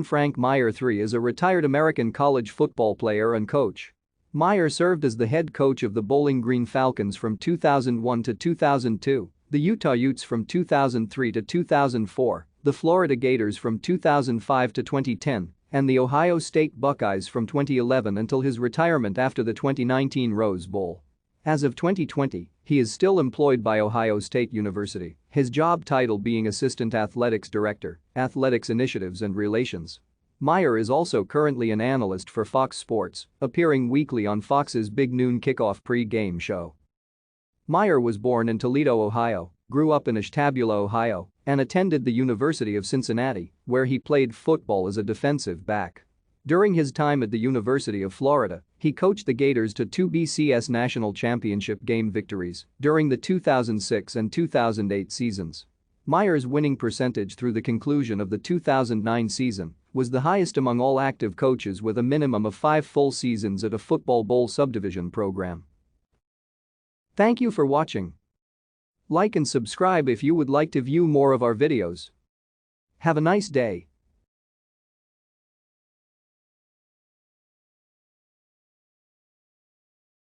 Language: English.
Frank Meyer III is a retired American college football player and coach. Meyer served as the head coach of the Bowling Green Falcons from 2001 to 2002, the Utah Utes from 2003 to 2004, the Florida Gators from 2005 to 2010, and the Ohio State Buckeyes from 2011 until his retirement after the 2019 Rose Bowl. As of 2020, he is still employed by Ohio State University, his job title being Assistant Athletics Director, Athletics Initiatives and Relations. Meyer is also currently an analyst for Fox Sports, appearing weekly on Fox's Big Noon Kickoff pre-game show. Meyer was born in Toledo, Ohio, grew up in Ashtabula, Ohio, and attended the University of Cincinnati, where he played football as a defensive back. During his time at the University of Florida, he coached the Gators to 2 BCS national championship game victories during the 2006 and 2008 seasons. Meyer's winning percentage through the conclusion of the 2009 season was the highest among all active coaches with a minimum of 5 full seasons at a Football Bowl subdivision program. Thank you for watching. Like and subscribe if you would like to view more of our videos. Have a nice day.